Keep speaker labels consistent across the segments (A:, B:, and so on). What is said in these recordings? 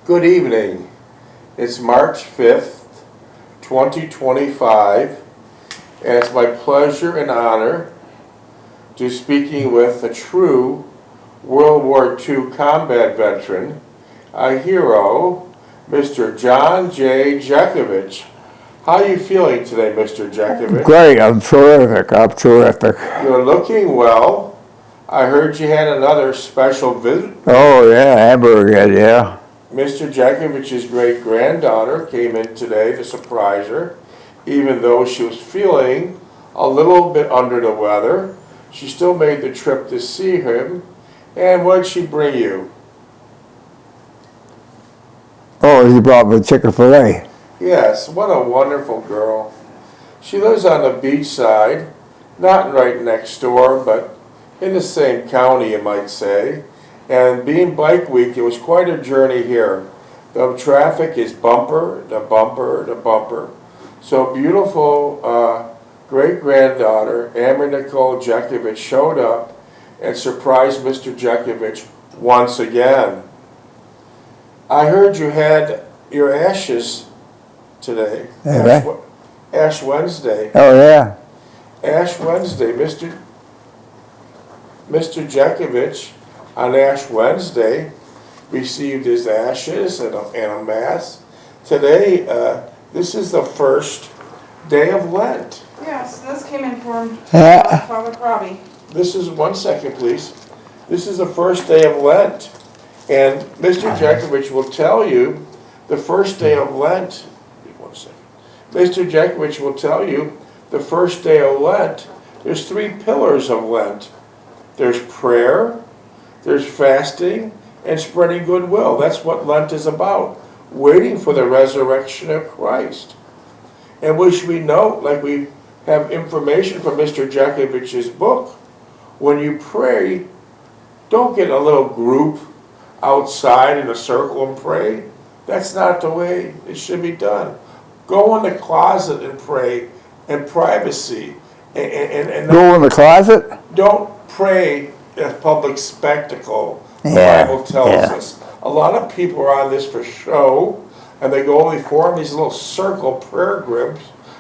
A: Good evening. It's March 5th, 2025, and it's my pleasure and honor to speaking with a true World War II combat veteran, a hero, Mr. John J. Jeckovich. How are you feeling today, Mr. Jeckovich?
B: Great, I'm terrific,
A: You're looking well. I heard you had another special visit.
B: Oh yeah, hamburger, yeah.
A: Mr. Jeckovich's great-granddaughter came in today to surprise her. Even though she was feeling a little bit under the weather, she still made the trip to see him. And what did she bring you?
B: Oh, he brought me chicken fillet.
A: Yes, what a wonderful girl. She lives on the beach side, not right next door, but in the same county, you might say. And being Bike Week, it was quite a journey here. The traffic is bumper to bumper to bumper. So beautiful great-granddaughter, Amber Nicole Jeckovich, showed up and surprised Mr. Jeckovich once again. I heard you had your ashes today. Ash Wednesday.
B: Oh yeah.
A: Ash Wednesday, Mr. Jeckovich on Ash Wednesday received his ashes and a mass. Today, this is the first day of Lent.
C: Yes, this came in from FR Corapi.
A: This is, one second please. This is the first day of Lent. And Mr. Jeckovich will tell you the first day of Lent, one second. Mr. Jeckovich will tell you the first day of Lent, there's three pillars of Lent. There's prayer, there's fasting, and spreading goodwill. That's what Lent is about, waiting for the resurrection of Christ. And which we know, like we have information from Mr. Jeckovich's book, when you pray, don't get a little group outside in a circle and pray. That's not the way it should be done. Go in the closet and pray in privacy. And
B: Go in the closet?
A: Don't pray a public spectacle, the
B: Yeah,
A: Bible tells us. A lot of people are on this for show, and they form these little circle prayer groups,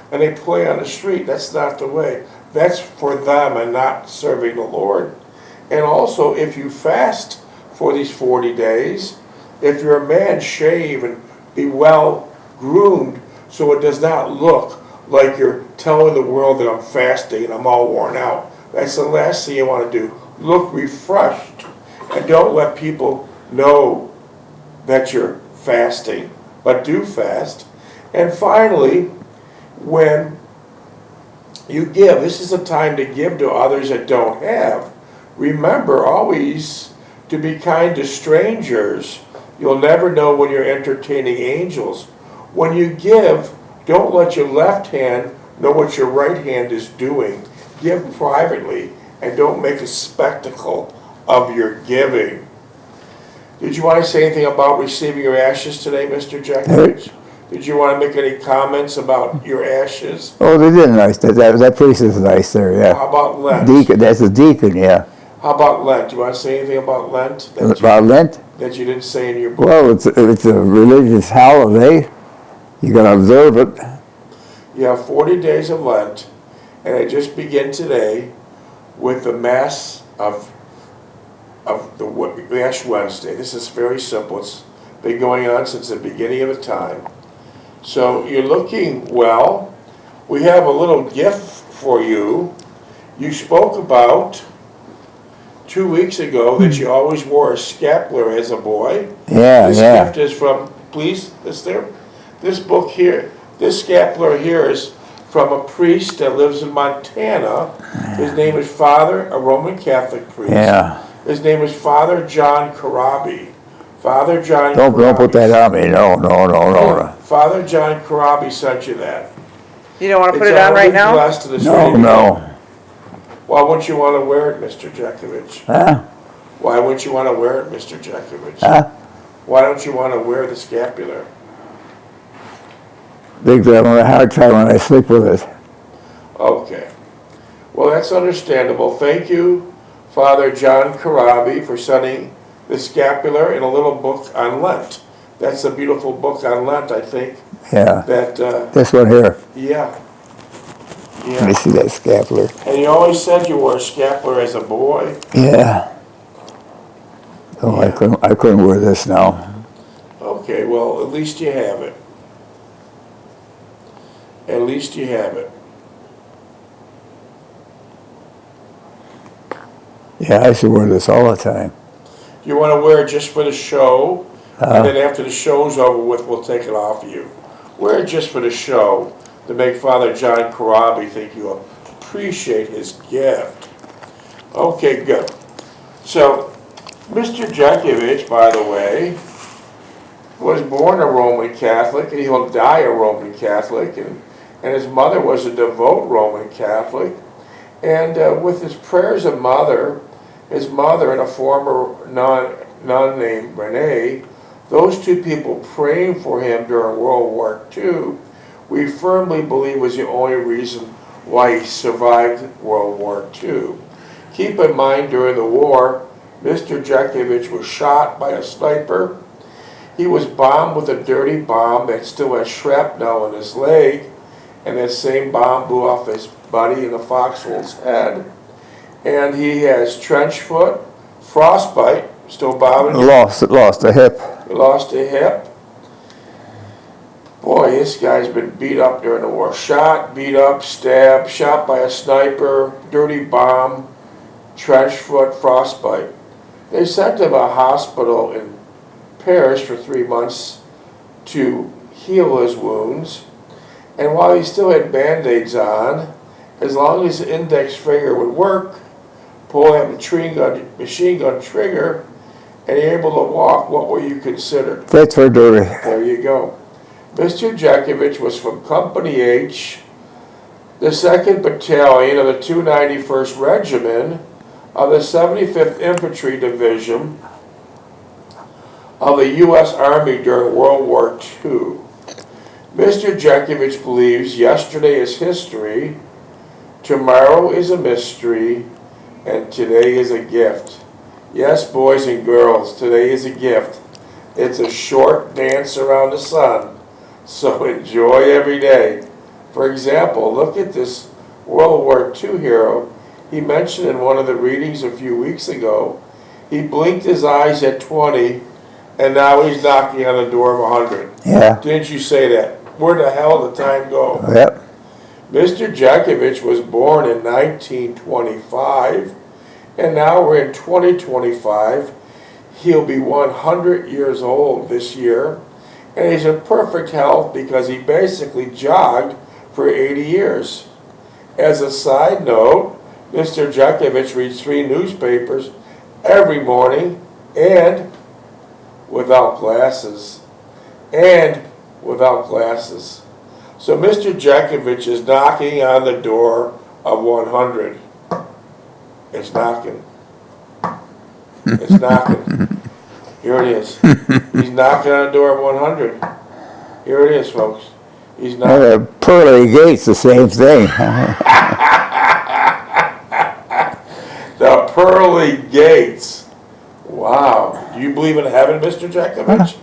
A: and they play on the street. That's not the way. That's for them and not serving the Lord. And also, if you fast for these 40 days, if you're a man, shave and be well groomed so it does not look like you're telling the world that I'm fasting and I'm all worn out. That's the last thing you want to do. Look refreshed, and don't let people know that you're fasting, but do fast. And finally, when you give, this is a time to give to others that don't have. Remember always to be kind to strangers. You'll never know when you're entertaining angels. When you give, don't let your left hand know what your right hand is doing. Give privately and don't make a spectacle of your giving. Did you want to say anything about receiving your ashes today, Mr. Jeckovich? Did you want to make any comments about your ashes?
B: Oh, they did nice. That place is nice there, yeah.
A: How about Lent?
B: Deacon, that's a deacon, yeah.
A: How about Lent? Do you want to say anything about Lent?
B: About Lent?
A: That you didn't say in your book?
B: Well, it's a religious holiday. You got to observe it.
A: You have 40 days of Lent, and I just begin today with the Mass of the Ash Wednesday. This is very simple. It's been going on since the beginning of the time. So you're looking well. We have a little gift for you. You spoke about 2 weeks ago that you always wore a scapular as a boy.
B: Yeah,
A: This
B: yeah.
A: gift is from, please, this book here, this scapular here is from a priest that lives in Montana. His name is a Roman Catholic priest.
B: Yeah.
A: His name is Father John Corapi. Father John
B: Don't put that on me. No.
A: Father John Corapi sent you that.
C: You don't want to put it on right now?
B: No.
A: Why wouldn't you want to wear it, Mr. Jeckovich?
B: Huh?
A: Why wouldn't you want to wear it, Mr. Jeckovich?
B: Huh?
A: Why don't you want to wear the scapular?
B: Think that I'm having a hard time when I sleep with it.
A: Okay. Well, that's understandable. Thank you, Father John Corapi, for sending the scapular in a little book on Lent. That's a beautiful book on Lent, I think.
B: Yeah.
A: That,
B: This one here.
A: yeah.
B: Let me
A: Yeah.
B: see that scapular.
A: And you always said you wore a scapular as a boy.
B: Yeah. Oh,
A: Yeah.
B: I couldn't wear this now.
A: Okay, well, at least you have it. At least you have it.
B: Yeah, I used to wear this all the time.
A: You want to wear it just for the show, and then after the show's over with, we'll take it off of you. Wear it just for the show to make Father John Corapi think you appreciate his gift. Okay, good. So, Mr. Jeckovich, by the way, was born a Roman Catholic, and he will die a Roman Catholic, and his mother was a devout Roman Catholic. And with his prayers of his mother and a former nun named Renee, those two people praying for him during World War II, we firmly believe was the only reason why he survived World War II. Keep in mind, during the war, Mr. Jeckovich was shot by a sniper. He was bombed with a dirty bomb that still had shrapnel in his leg, and that same bomb blew off his buddy in the foxhole's head. And he has trench foot, frostbite, still bothering him.
B: Lost a hip.
A: He lost a hip. Boy, this guy's been beat up during the war. Shot, beat up, stabbed, shot by a sniper, dirty bomb, trench foot, frostbite. They sent him to a hospital in Paris for 3 months to heal his wounds. And while he still had Band-Aids on, as long as the index finger would work, pull that machine gun trigger, and you're able to walk, what were you considered?
B: Fit for duty.
A: There you go. Mr. Jeckovich was from Company H, the 2nd Battalion of the 291st Regiment of the 75th Infantry Division of the U.S. Army during World War II. Mr. Jeckovich believes yesterday is history, tomorrow is a mystery, and today is a gift. Yes, boys and girls, today is a gift. It's a short dance around the sun, so enjoy every day. For example, look at this World War II hero. He mentioned in one of the readings a few weeks ago, he blinked his eyes at 20, and now he's knocking on the door of 100.
B: Yeah.
A: Didn't you say that? Where the hell did the time go?
B: Yep.
A: Mr. Jeckovich was born in 1925, and now we're in 2025. He'll be 100 years old this year, and he's in perfect health because he basically jogged for 80 years. As a side note, Mr. Jeckovich reads 3 newspapers every morning, and without glasses. So Mr. Jeckovich is knocking on the door of 100. It's knocking. It's knocking. Here it is. He's knocking on the door of 100. Here it is, folks. He's knocking.
B: Well, the pearly gates, the same thing.
A: The pearly gates. Wow. Do you believe in heaven, Mr. Jeckovich?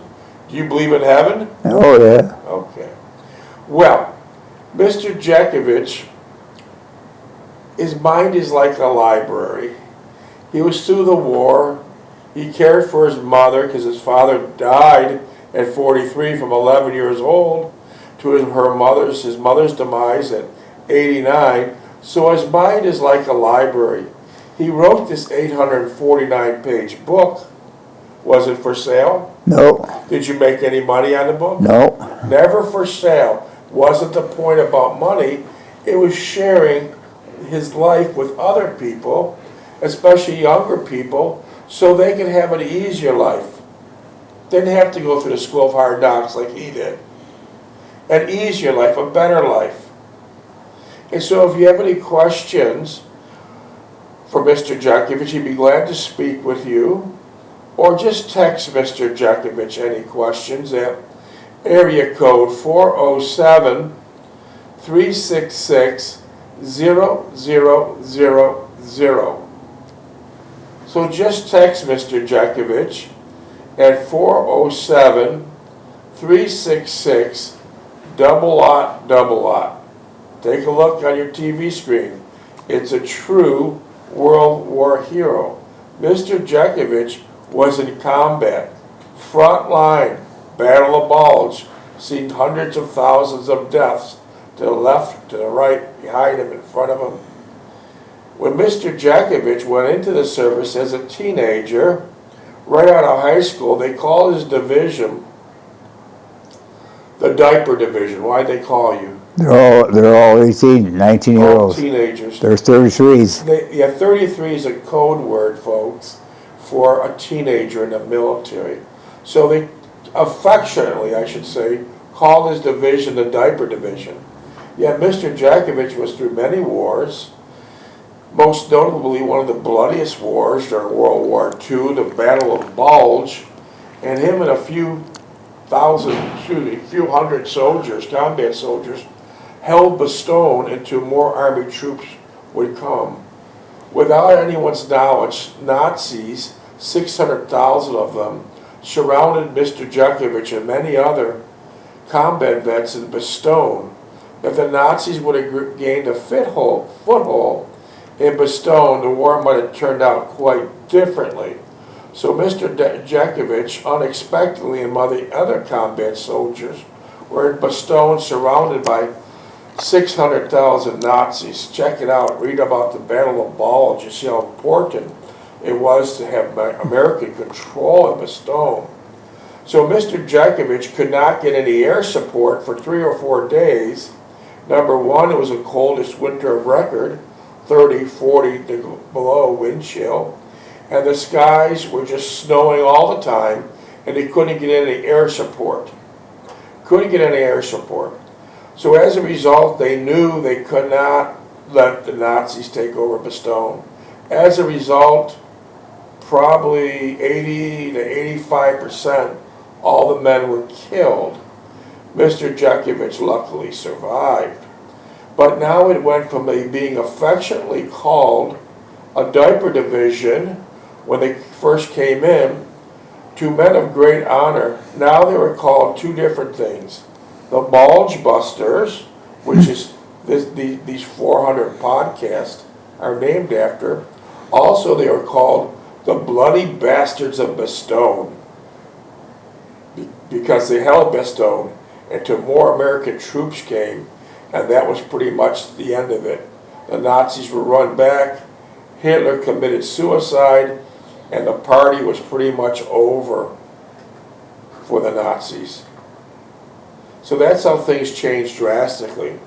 A: Do you believe in heaven?
B: Oh, yeah.
A: Okay. Well, Mr. Jeckovich, his mind is like a library. He was through the war. He cared for his mother because his father died at 43 from 11 years old to his mother's demise at 89. So his mind is like a library. He wrote this 849-page book. Was it for sale?
B: No.
A: Did you make any money on the book?
B: No.
A: Never for sale. Wasn't the point about money. It was sharing his life with other people, especially younger people, so they could have an easier life. Didn't have to go through the school of hard knocks like he did. An easier life, a better life. And so if you have any questions for Mr. Jeckovich, he'd be glad to speak with you. Or just text Mr. Jeckovich any questions at area code 407-366-0000. So just text Mr. Jeckovich at 407 366 double aught. Take a look on your TV screen. It's a true World War hero. Mr. Jeckovich was in combat, front line, Battle of Bulge, seen hundreds of thousands of deaths to the left, to the right, behind him, in front of him. When Mr. Jeckovich went into the service as a teenager, right out of high school, they called his division the Diaper Division. Why'd they call you?
B: They're all 18, 19-year-olds.
A: All teenagers.
B: There's 33s.
A: Yeah, 33 is a code word, folks, for a teenager in the military. So they affectionately, I should say, called his division the Diaper Division. Yet Mr. Jeckovich was through many wars, most notably one of the bloodiest wars during World War II, the Battle of Bulge, and him and a few hundred soldiers, combat soldiers, held Bastogne until more army troops would come. Without anyone's knowledge, Nazis, 600,000 of them, surrounded Mr. Jeckovich and many other combat vets in Bastogne. If the Nazis would have gained a foothold in Bastogne, the war might have turned out quite differently. So Mr. Jeckovich, unexpectedly, and the other combat soldiers were in Bastogne surrounded by 600,000 Nazis. Check it out. Read about the Battle of Bulge. You see how important it was to have American control in Bastogne. So Mr. Jeckovich could not get any air support for 3 or 4 days. Number one, it was the coldest winter of record, 30, 40 below wind chill. And the skies were just snowing all the time, and they couldn't get any air support. So as a result, they knew they could not let the Nazis take over Bastogne. As a result, probably 80 to 85%, all the men were killed. Mr. Jeckovich luckily survived. But now it went from being affectionately called a Diaper Division when they first came in, to men of great honor. Now they were called two different things. The Bulge Busters, which is these 400 podcasts are named after. Also they were called the Bloody Bastards of Bastogne, because they held Bastogne until more American troops came, and that was pretty much the end of it. The Nazis were run back, Hitler committed suicide, and the party was pretty much over for the Nazis. So that's how things changed drastically.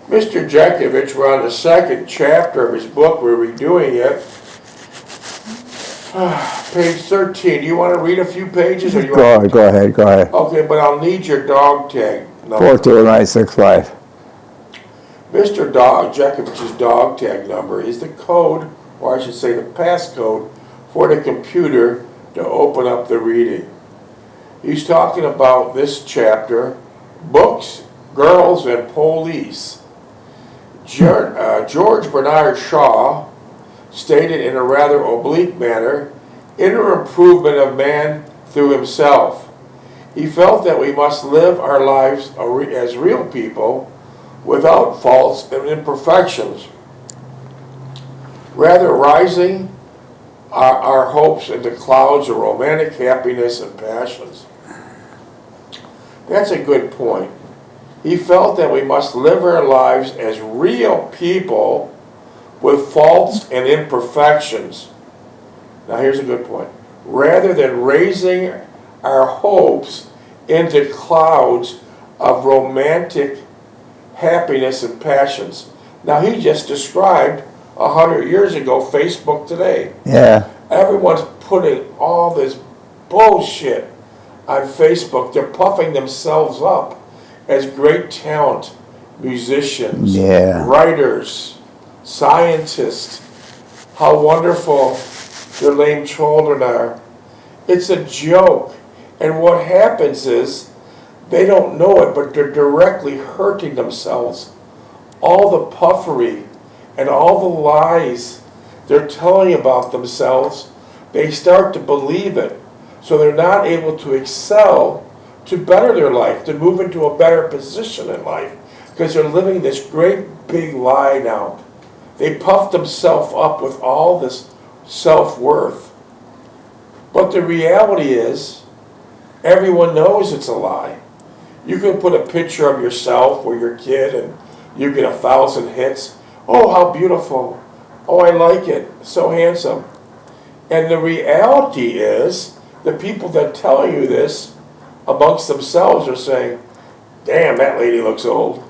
A: Mr. Jeckovich, we're on the second chapter of his book. We're redoing it. Page 13. Do you want to read a few pages? Or
B: Go ahead.
A: Okay, but I'll need your dog tag number.
B: 42965.
A: Mr. Jeckovich's dog tag number is the code, or I should say the passcode, for the computer to open up the reading. He's talking about this chapter, books, girls, and police. George Bernard Shaw stated in a rather oblique manner, inner improvement of man through himself. He felt that we must live our lives as real people without faults and imperfections, rather rising our hopes into clouds of romantic happiness and passions. That's a good point. He felt that we must live our lives as real people with faults and imperfections. Now here's a good point. Rather than raising our hopes into clouds of romantic happiness and passions. Now he just described 100 years ago Facebook today.
B: Yeah.
A: Everyone's putting all this bullshit on Facebook. They're puffing themselves up as great talent, musicians, writers, scientists, how wonderful their lame children are. It's a joke. And what happens is, they don't know it, but they're directly hurting themselves. All the puffery and all the lies they're telling about themselves, they start to believe it. So they're not able to excel to better their life, to move into a better position in life, because they're living this great big lie now. They puff themselves up with all this self-worth. But the reality is, everyone knows it's a lie. You can put a picture of yourself or your kid and you get 1,000 hits. Oh, how beautiful. Oh, I like it. So handsome. And the reality is, the people that tell you this amongst themselves are saying, damn, that lady looks old.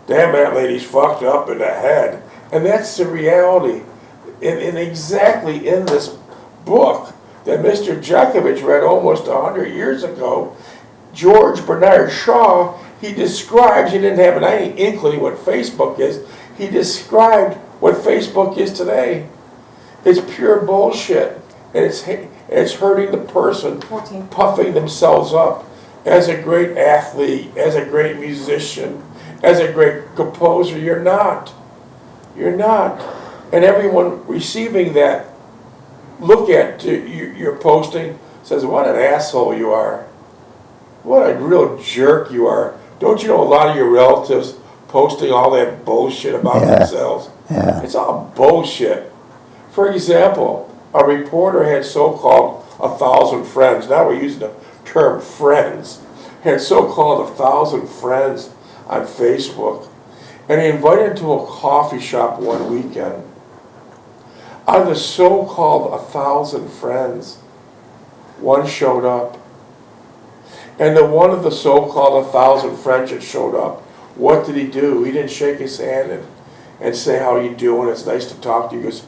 A: Damn, that lady's fucked up in the head. And that's the reality. And exactly in this book that Mr. Jeckovich read almost 100 years ago, George Bernard Shaw, he describes, he didn't have any inkling what Facebook is, he described what Facebook is today. It's pure bullshit. And it's hurting the person,
C: 14.
A: puffing themselves up as a great athlete, as a great musician, as a great composer. You're not. You're not. And everyone receiving that look at your posting says, what an asshole you are. What a real jerk you are. Don't you know a lot of your relatives posting all that bullshit about themselves?
B: Yeah.
A: It's all bullshit. For example, a reporter had so-called 1,000 friends. Now we're using the term friends. Had so-called 1,000 friends on Facebook. And he invited him to a coffee shop one weekend. Out of the so-called 1,000 friends, one showed up. And the one of the so-called 1,000 friends that showed up, what did he do? He didn't shake his hand and say, how you doing? It's nice to talk to you. He goes,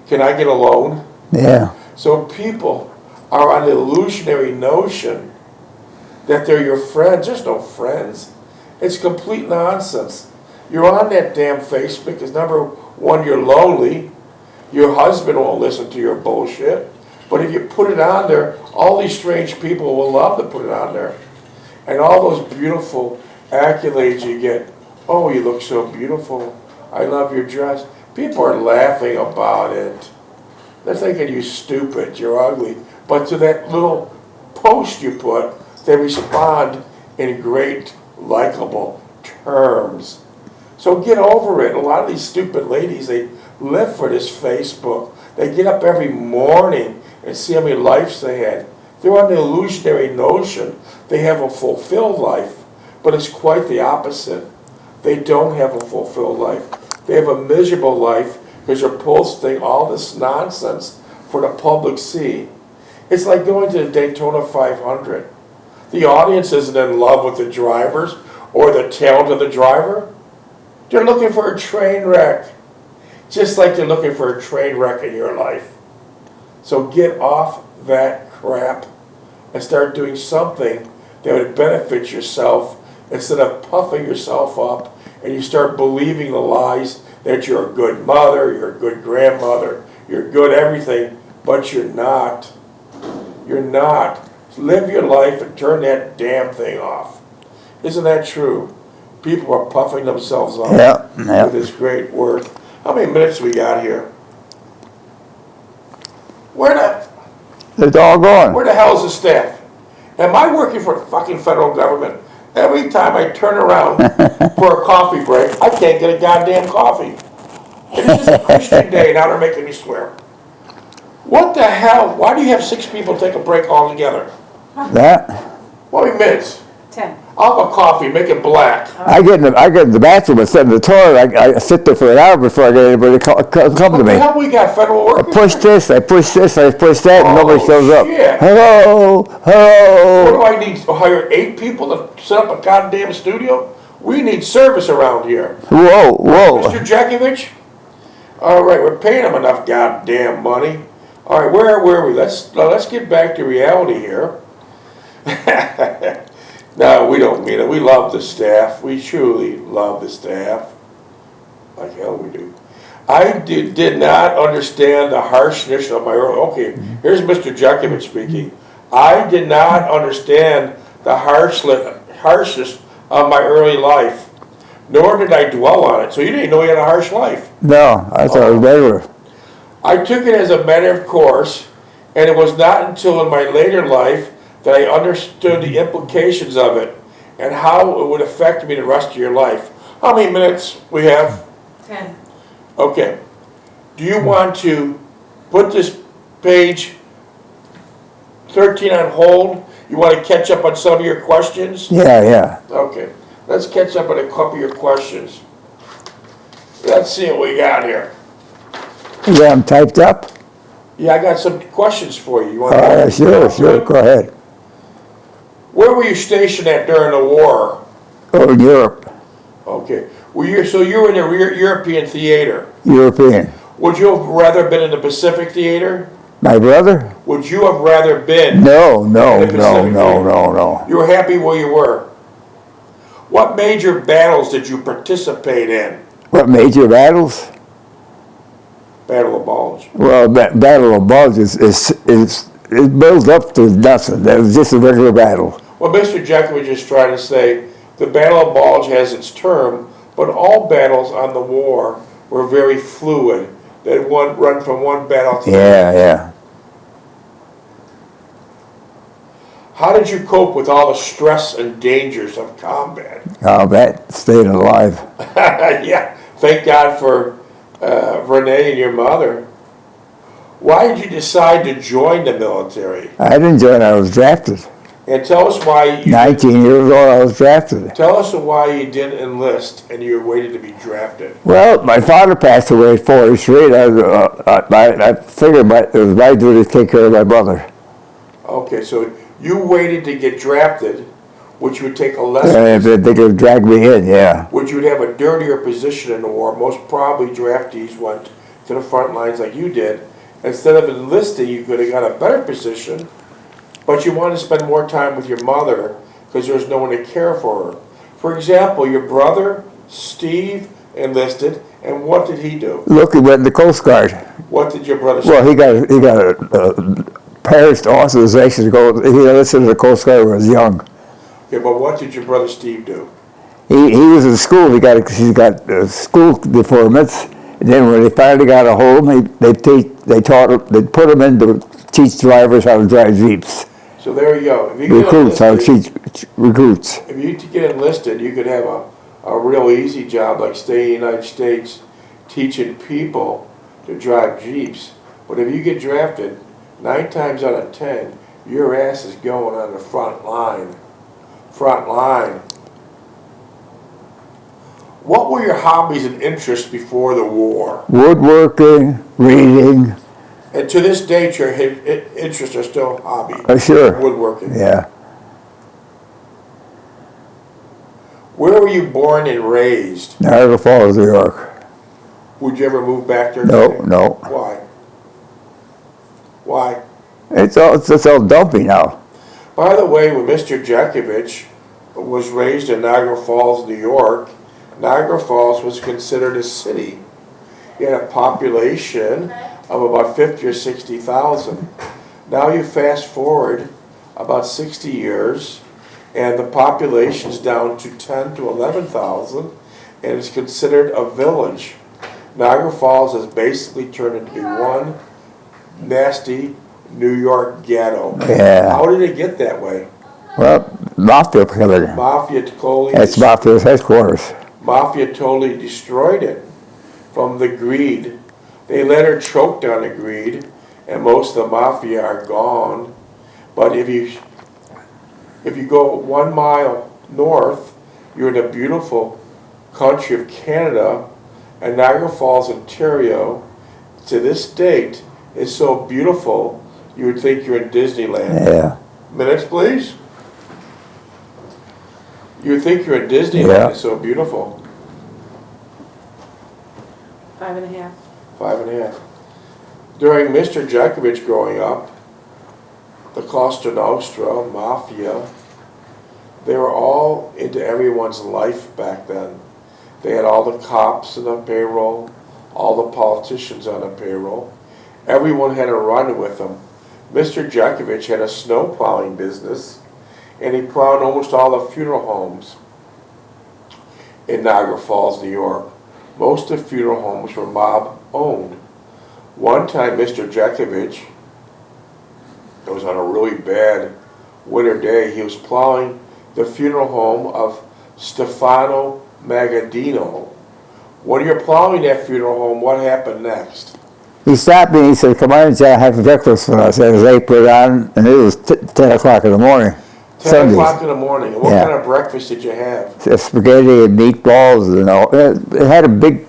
A: can I get a loan?
B: Yeah.
A: So people are on the illusionary notion that they're your friends. There's no friends. It's complete nonsense. You're on that damn Facebook because number one, you're lonely. Your husband won't listen to your bullshit. But if you put it on there, all these strange people will love to put it on there. And all those beautiful accolades you get. Oh, you look so beautiful. I love your dress. People are laughing about it. They're thinking you stupid, you're ugly. But to that little post you put, they respond in great, likable terms. So get over it. A lot of these stupid ladies, they live for this Facebook. They get up every morning and see how many lives they had. They're on the illusionary notion they have a fulfilled life, but it's quite the opposite. They don't have a fulfilled life. They have a miserable life because they're posting all this nonsense for the public see. It's like going to the Daytona 500. The audience isn't in love with the drivers or the talent of the driver. They're looking for a train wreck, just like they're looking for a train wreck in your life. So get off that crap and start doing something that would benefit yourself instead of puffing yourself up and you start believing the lies that you're a good mother, you're a good grandmother, you're good everything, but you're not. You're not. Live your life and turn that damn thing off. Isn't that true? People are puffing themselves up with this great work. How many minutes we got here?
B: It's all gone.
A: Where the hell is the staff? Am I working for the fucking federal government? Every time I turn around for a coffee break, I can't get a goddamn coffee. It is just a Christian day, now they're making me swear. What the hell? Why do you have 6 people take a break all together?
B: That.
A: How many minutes?
C: 10.
A: I'll have a coffee, make it black.
B: I get in the bathroom and sit in the toilet. I sit there for an hour before I get anybody to come to
A: What the
B: me.
A: hell we got federal
B: I
A: workers?
B: push this, I push that, and nobody shows up.
A: Shit.
B: Hello,
A: What
B: hello.
A: do I need to hire 8 people to set up a goddamn studio? We need service around here.
B: Whoa, whoa.
A: Mr. Jeckovich? All right, we're paying him enough goddamn money. All right, where were we? Let's get back to reality here. No, we don't mean it. We love the staff. We truly love the staff. Like hell we do. I did not understand the harshness of my early... Okay, here's Mr. Jeckovich speaking. I did not understand the harshness of my early life, nor did I dwell on it. So you didn't know you had a harsh life.
B: No, I thought it was better.
A: I took it as a matter of course, and it was not until in my later life that I understood the implications of it and how it would affect me the rest of your life. How many minutes we have?
C: 10.
A: Okay. Do you want to put this page 13 on hold? You want to catch up on some of your questions?
B: Yeah.
A: Okay. Let's catch up on a couple of your questions. Let's see what we got here.
B: You got them typed up?
A: Yeah, I got some questions for you. You want
B: Sure, go ahead.
A: Where were you stationed at during the war?
B: Oh, in Europe.
A: Okay. So you were in the European theater.
B: European.
A: Would you have rather been in the Pacific theater?
B: My brother?
A: Would you have rather been?
B: No.
A: You were happy where you were. What major battles did you participate in?
B: What major battles?
A: Battle of Bulge.
B: Well, Battle of Bulge it builds up to nothing. That was just a regular battle.
A: Well, Mr. Jeckovich is trying to say the Battle of Bulge has its term, but all battles on the war were very fluid. They run from one battle to the next.
B: Yeah.
A: How did you cope with all the stress and dangers of combat?
B: Combat, staying alive.
A: Yeah, thank God for Renee and your mother. Why did you decide to join the military?
B: I didn't join, I was drafted.
A: And tell us why you
B: 19 years old, I was drafted.
A: Tell us why you didn't enlist and you waited to be drafted.
B: Well, my father passed away at 43. I figured it was my duty to take care of my brother.
A: Okay, so you waited to get drafted, which would take a less...
B: They could drag me in, yeah.
A: Which would have a dirtier position in the war. Most probably draftees went to the front lines like you did. Instead of enlisting, you could have got a better position, but you wanted to spend more time with your mother because there was no one to care for her. For example, your brother, Steve, enlisted, and what did he do?
B: Look, he went in the Coast Guard.
A: What did your brother
B: Well, he got a parents' authorization to go. He enlisted in the Coast Guard when he was young.
A: Okay, but what did your brother Steve do?
B: He was in school. He got school deferments. And then when they finally got a hold of him, they put him in to teach drivers how to drive Jeeps.
A: So there you go.
B: Recruits, how to teach recruits.
A: If you get enlisted, you could have a real easy job like stay in the United States teaching people to drive Jeeps. But if you get drafted, 9 times out of 10, your ass is going on the front line. Front line. What were your hobbies and interests before the war?
B: Woodworking, reading.
A: And to this date, your interests are still hobby.
B: Sure.
A: Woodworking.
B: Yeah.
A: Where were you born and raised?
B: Niagara Falls, New York.
A: Would you ever move back there?
B: No.
A: Why? Why?
B: It's all dumpy now.
A: By the way, when Mr. Jeckovich was raised in Niagara Falls, New York, Niagara Falls was considered a city. You had a population of about 50 or 60,000. Now you fast forward about 60 years, and the population's down to 10 to 11,000, and it's considered a village. Niagara Falls has basically turned into one nasty New York ghetto.
B: Yeah.
A: How did it get that way?
B: Well, Mafia coming.
A: Mafia totally.
B: That's Mafia's headquarters.
A: Mafia totally destroyed it from the greed. They let her choke on the greed, and most of the Mafia are gone. But if you go 1 mile north, you're in a beautiful country of Canada, and Niagara Falls, Ontario, to this date, is so beautiful, you would think you're in Disneyland.
B: Yeah.
A: Minutes, please. You would think you're in Disneyland.
B: Yeah.
A: It's so beautiful.
C: 5.5.
A: 5.5. During Mr. Jeckovich growing up, the Costa Nostra, Mafia, they were all into everyone's life back then. They had all the cops on the payroll, all the politicians on the payroll. Everyone had a run with them. Mr. Jeckovich had a snow plowing business, and he plowed almost all the funeral homes in Niagara Falls, New York. Most of the funeral homes were mob owned. One time Mr. Jeckovich was on a really bad winter day. He was plowing the funeral home of Stephano Maggadino. When you're plowing that funeral home, what happened next?
B: He stopped me and he said, "Come on, John, have breakfast with us." And his apron on, and it was 10 o'clock in the morning.
A: 10 o'clock in the morning. And what kind of breakfast did you have?
B: Spaghetti and meatballs and all. It had a big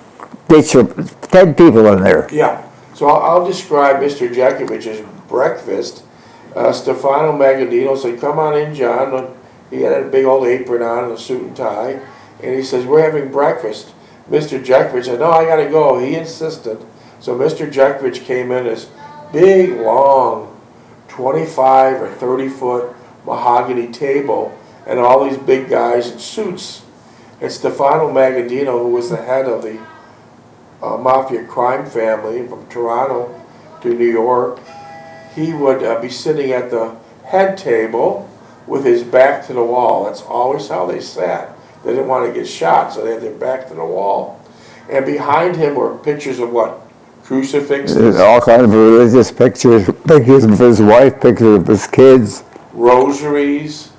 B: dish of 10 people in there.
A: Yeah. So I'll describe Mr. Jeckovich's breakfast. Stephano Maggadino said, "Come on in, John." He had a big old apron on and a suit and tie. And he says, "We're having breakfast." Mr. Jeckovich said, "No, I got to go." He insisted. So Mr. Jeckovich came in this big, long, 25 or 30-foot mahogany table and all these big guys in suits. And Stephano Maggadino, who was the head of the mafia crime family from Toronto to New York, he would be sitting at the head table with his back to the wall. That's always how they sat. They didn't want to get shot, so they had their back to the wall. And behind him were pictures of what? Crucifixes?
B: All kinds of religious pictures, pictures of his wife, pictures of his kids.
A: Rosaries,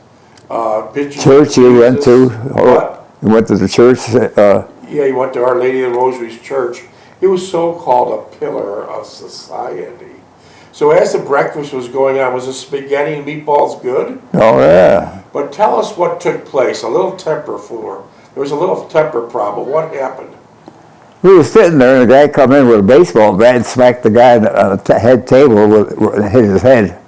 A: pictures
B: Church he went to.
A: What?
B: He went to the church.
A: Yeah, he went to Our Lady of the Rosaries Church. He was so-called a pillar of society. So as the breakfast was going on, was the spaghetti and meatballs good?
B: Oh, yeah.
A: But tell us what took place. A little temper flew. There was a little temper problem. What happened?
B: We were sitting there, and the guy come in with a baseball bat and smacked the guy on the head table and hit his head.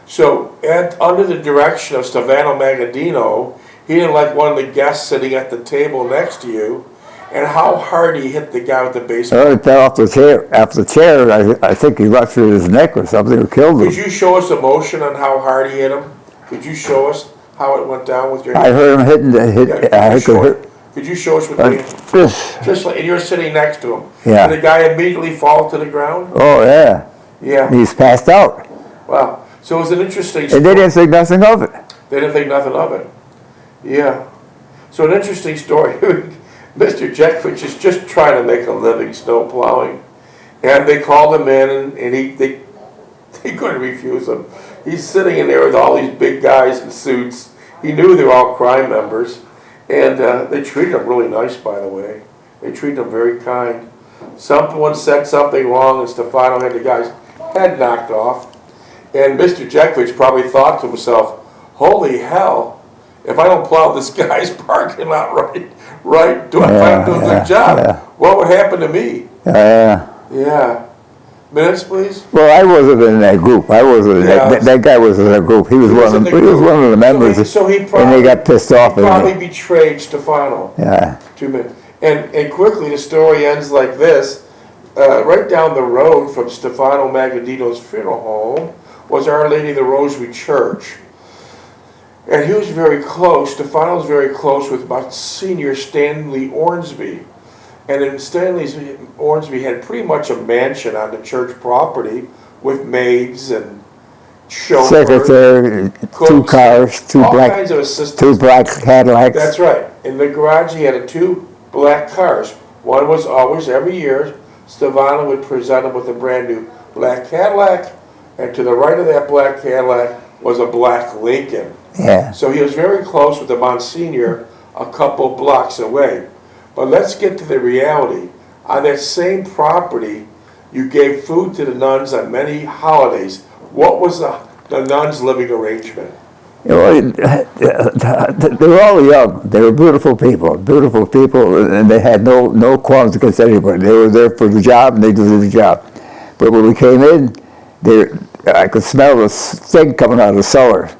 A: So, under the direction of Stephano Maggadino, he didn't like one of the guests sitting at the table next to you. And how hard he hit the guy with the baseball?
B: He fell off the chair. After the chair, I think he ruptured his neck or something, or killed him.
A: Could you show us emotion on how hard he hit him? Could you show us how it went down with your
B: I heard him hitting the hit.
A: Could you show us with the just like, and you're sitting next to him?
B: Yeah.
A: Did the guy immediately fall to the ground?
B: Oh, yeah.
A: Yeah.
B: He's passed out.
A: Wow. So it was an interesting story.
B: And they didn't think nothing of it.
A: They didn't think nothing of it. Yeah. So an interesting story. Mr. Jeckovich is just trying to make a living snow plowing. And they called him in, and they couldn't refuse him. He's sitting in there with all these big guys in suits. He knew they were all crime members. And they treated him really nice, by the way. They treated him very kind. Someone said something wrong, and Stephano had the guy's head knocked off. And Mr. Jeckovich probably thought to himself, "Holy hell, if I don't plow this guy's parking lot right, do I do a good job?
B: Yeah.
A: What would happen to me?"
B: Yeah.
A: Yeah. Minutes, please.
B: Well, I wasn't in that group. I wasn't.
A: Yeah.
B: That guy was in that group. He was one of the members.
A: So he probably,
B: and they got pissed off.
A: He probably betrayed Stephano.
B: Yeah.
A: And quickly the story ends like this. Right down the road from Stephano Maggadino's funeral home was Our Lady of the Rosary Church. And he was very close, Stephano was very close with Monsignor Stanley Ormsby. And in Ormsby had pretty much a mansion on the church property with maids and chauffeurs,
B: secretary,
A: cooks,
B: 2 cars,
A: all kinds of assistants.
B: 2 black Cadillacs.
A: That's right. In the garage he had 2 black cars. One was always, every year, Stephano would present him with a brand new black Cadillac, and to the right of that black Cadillac was a black Lincoln.
B: Yeah.
A: So he was very close with the Monsignor a couple blocks away. But let's get to the reality. On that same property, you gave food to the nuns on many holidays. What was the nuns' living arrangement?
B: You know, they were all young. They were beautiful people, and they had no qualms against anybody. They were there for the job, and they did the job. But when we came in, I could smell the stink coming out of the cellar.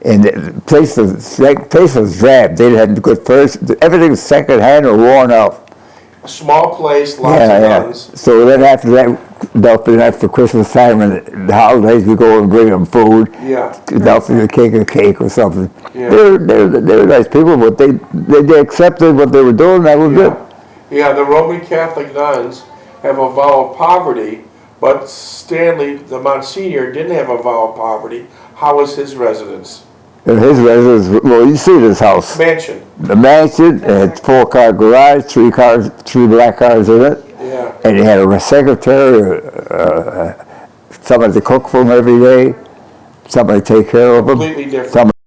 B: And the place was drab. They had good furniture. Everything was second-hand or worn out.
A: A small place, lots of nuns.
B: So then after that, after Christmas time and the holidays, we go and bring them food.
A: Yeah.
B: Delphi a cake or something.
A: Yeah.
B: They were nice people, but they accepted what they were doing. That was good.
A: Yeah, the Roman Catholic nuns have a vow of poverty, but Stanley, the Monsignor, didn't have a vow of poverty. How was his residence?
B: And his residence, well, you see this house.
A: Mansion.
B: The mansion, it had 4-car garage, 3 black cars in it.
A: Yeah.
B: And he had a secretary, someone to cook for him every day. somebody take care of them.
A: Completely different.
B: Somebody